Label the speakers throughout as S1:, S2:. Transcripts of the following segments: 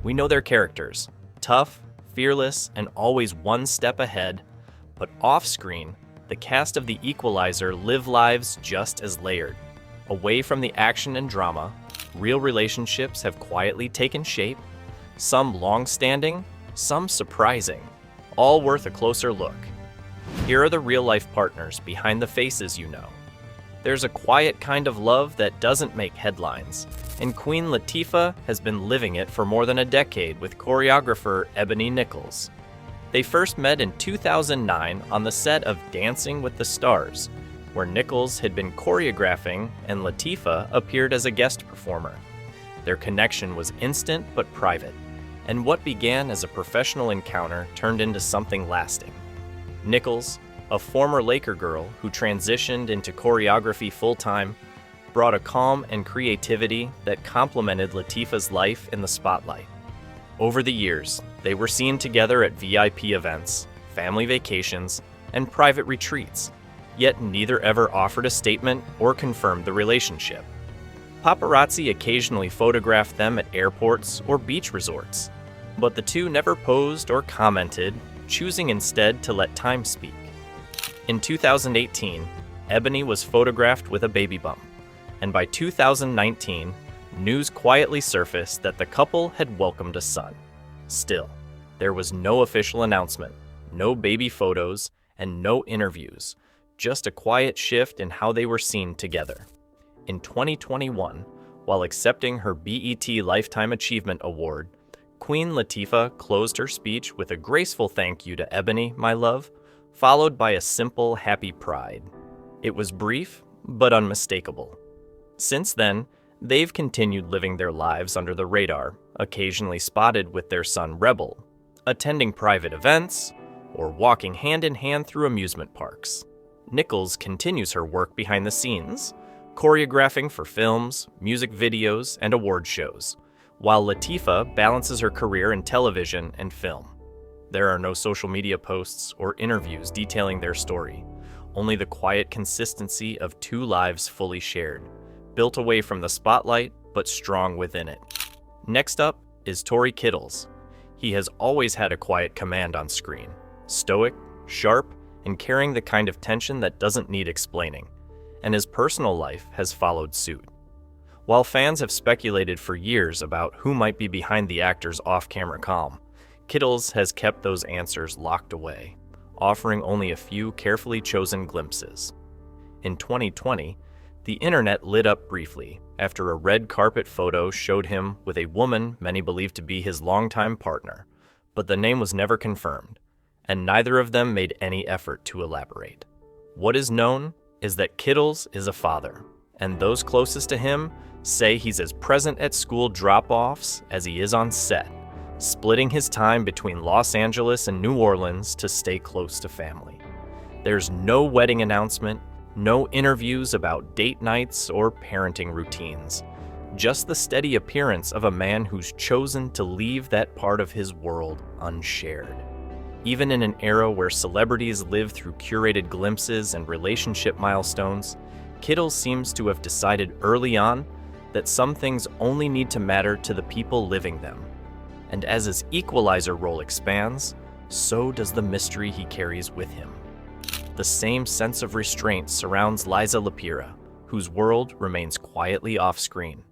S1: We know their characters: tough, fearless, and always one step ahead. But off-screen, the cast of The Equalizer live lives just as layered. Away from the action and drama, real relationships have quietly taken shape, some long-standing, some surprising, all worth a closer look. Here are the real-life partners behind the faces you know. There's a quiet kind of love that doesn't make headlines, and Queen Latifah has been living it for more than a decade with choreographer Ebony Nichols. They first met in 2009 on the set of Dancing with the Stars, where Nichols had been choreographing and Latifah appeared as a guest performer. Their connection was instant but private, and what began as a professional encounter turned into something lasting. Nichols, a former Laker girl who transitioned into choreography full-time, brought a calm and creativity that complemented Latifah's life in the spotlight. Over the years, they were seen together at VIP events, family vacations, and private retreats, yet neither ever offered a statement or confirmed the relationship. Paparazzi occasionally photographed them at airports or beach resorts, but the two never posed or commented, choosing instead to let time speak. In 2018, Ebony was photographed with a baby bump, and by 2019, news quietly surfaced that the couple had welcomed a son. Still, there was no official announcement, no baby photos, and no interviews, just a quiet shift in how they were seen together. In 2021, while accepting her BET Lifetime Achievement Award, Queen Latifah closed her speech with a graceful thank you to Ebony, my love, followed by a simple happy pride. It was brief, but unmistakable. Since then, they've continued living their lives under the radar, occasionally spotted with their son Rebel, attending private events, or walking hand in hand through amusement parks. Nichols continues her work behind the scenes, choreographing for films, music videos, and award shows, while Latifah balances her career in television and film. There are no social media posts or interviews detailing their story, only the quiet consistency of two lives fully shared, built away from the spotlight but strong within it. Next up is Tory Kittles. He has always had a quiet command on screen, stoic, sharp, and carrying the kind of tension that doesn't need explaining, and his personal life has followed suit. While fans have speculated for years about who might be behind the actor's off-camera calm, Kittles has kept those answers locked away, offering only a few carefully chosen glimpses. In 2020, the internet lit up briefly after a red carpet photo showed him with a woman many believed to be his longtime partner, but the name was never confirmed, and neither of them made any effort to elaborate. What is known is that Kittles is a father, and those closest to him say he's as present at school drop-offs as he is on set, splitting his time between Los Angeles and New Orleans to stay close to family. There's no wedding announcement, no interviews about date nights or parenting routines, just the steady appearance of a man who's chosen to leave that part of his world unshared. Even in an era where celebrities live through curated glimpses and relationship milestones, Kittles seems to have decided early on that some things only need to matter to the people living them. And as his Equalizer role expands, so does the mystery he carries with him. The same sense of restraint surrounds Liza Lapira, whose world remains quietly off-screen.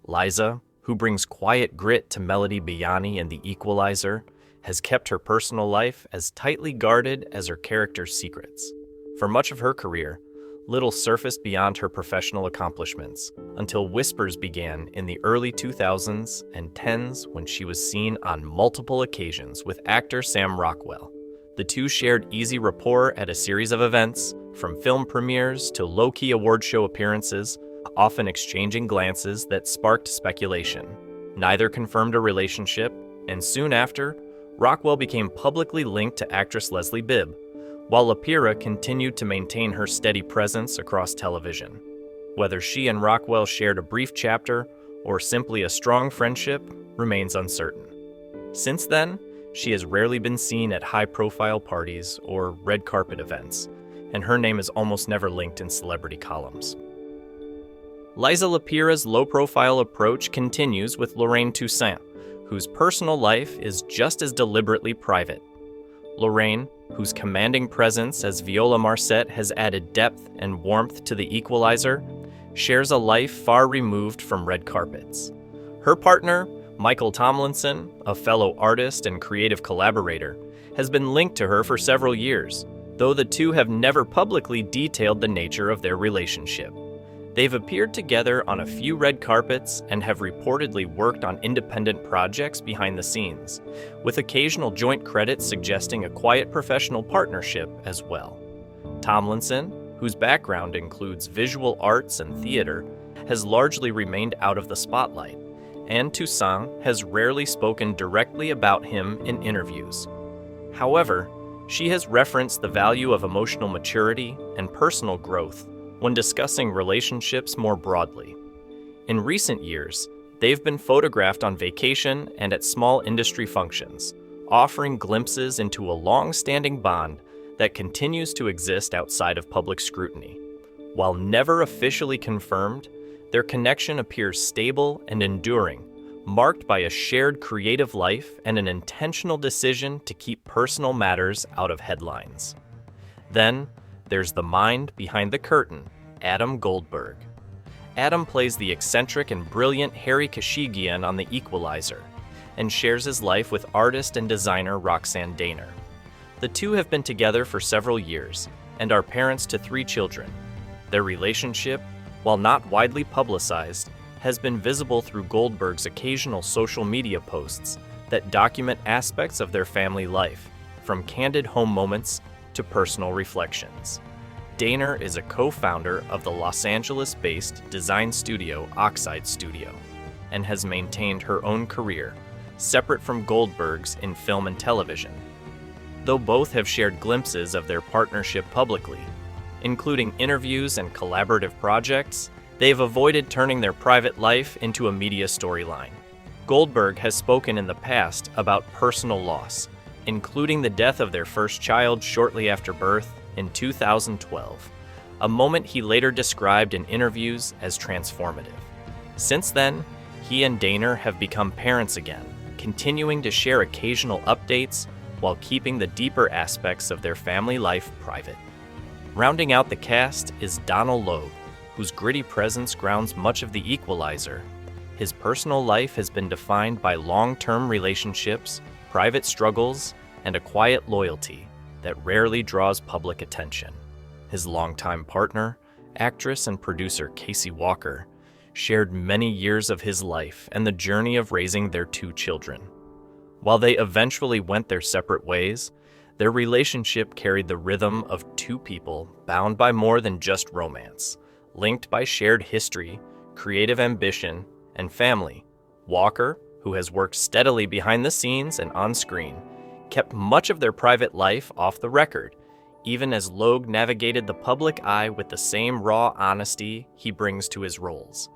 S1: Liza, who brings quiet grit to Melody Beyani in The Equalizer, has kept her personal life as tightly guarded as her character's secrets. For much of her career, little surfaced beyond her professional accomplishments, until whispers began in the early 2000s and 10s when she was seen on multiple occasions with actor Sam Rockwell. The two shared easy rapport at a series of events, from film premieres to low-key award show appearances, often exchanging glances that sparked speculation. Neither confirmed a relationship, and soon after, Rockwell became publicly linked to actress Leslie Bibb, while Lapira continued to maintain her steady presence across television. Whether she and Rockwell shared a brief chapter or simply a strong friendship remains uncertain. Since then, she has rarely been seen at high-profile parties or red carpet events, and her name is almost never linked in celebrity columns. Liza Lapira's low-profile approach continues with Lorraine Toussaint, whose personal life is just as deliberately private. Lorraine, whose commanding presence as Viola Marcet has added depth and warmth to the Equalizer, shares a life far removed from red carpets. Her partner, Michael Tomlinson, a fellow artist and creative collaborator, has been linked to her for several years, though the two have never publicly detailed the nature of their relationship. They've appeared together on a few red carpets and have reportedly worked on independent projects behind the scenes, with occasional joint credits suggesting a quiet professional partnership as well. Tomlinson, whose background includes visual arts and theater, has largely remained out of the spotlight, and Toussaint has rarely spoken directly about him in interviews. However, she has referenced the value of emotional maturity and personal growth when discussing relationships more broadly. In recent years, they've been photographed on vacation and at small industry functions, offering glimpses into a long-standing bond that continues to exist outside of public scrutiny. While never officially confirmed, their connection appears stable and enduring, marked by a shared creative life and an intentional decision to keep personal matters out of headlines. Then, there's the mind behind the curtain, Adam Goldberg. Adam plays the eccentric and brilliant Harry Kashigian on The Equalizer, and shares his life with artist and designer Roxanne Daner. The two have been together for several years, and are parents to 3 children. Their relationship, while not widely publicized, has been visible through Goldberg's occasional social media posts that document aspects of their family life, from candid home moments to personal reflections. Daner is a co-founder of the Los Angeles-based design studio Oxide Studio, and has maintained her own career, separate from Goldberg's in film and television. Though both have shared glimpses of their partnership publicly, including interviews and collaborative projects, they've avoided turning their private life into a media storyline. Goldberg has spoken in the past about personal loss, including the death of their first child shortly after birth in 2012, a moment he later described in interviews as transformative. Since then, he and Daner have become parents again, continuing to share occasional updates while keeping the deeper aspects of their family life private. Rounding out the cast is Donald Logue, whose gritty presence grounds much of The Equalizer. His personal life has been defined by long-term relationships, private struggles, and a quiet loyalty that rarely draws public attention. His longtime partner, actress and producer Casey Walker, shared many years of his life and the journey of raising their 2 children. While they eventually went their separate ways, their relationship carried the rhythm of 2 people bound by more than just romance, linked by shared history, creative ambition, and family. Walker, who has worked steadily behind the scenes and on screen, kept much of their private life off the record, even as Logue navigated the public eye with the same raw honesty he brings to his roles.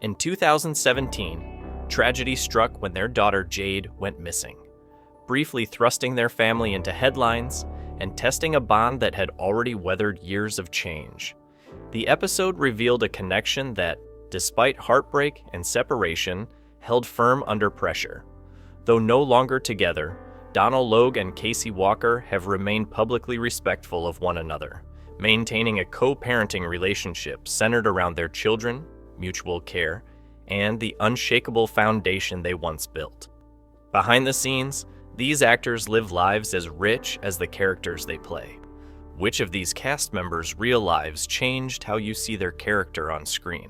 S1: In 2017, tragedy struck when their daughter Jade went missing, briefly thrusting their family into headlines and testing a bond that had already weathered years of change. The episode revealed a connection that, despite heartbreak and separation, held firm under pressure. Though no longer together, Donald Logue and Casey Walker have remained publicly respectful of one another, maintaining a co-parenting relationship centered around their children, mutual care, and the unshakable foundation they once built. Behind the scenes, these actors live lives as rich as the characters they play. Which of these cast members' real lives changed how you see their character on screen?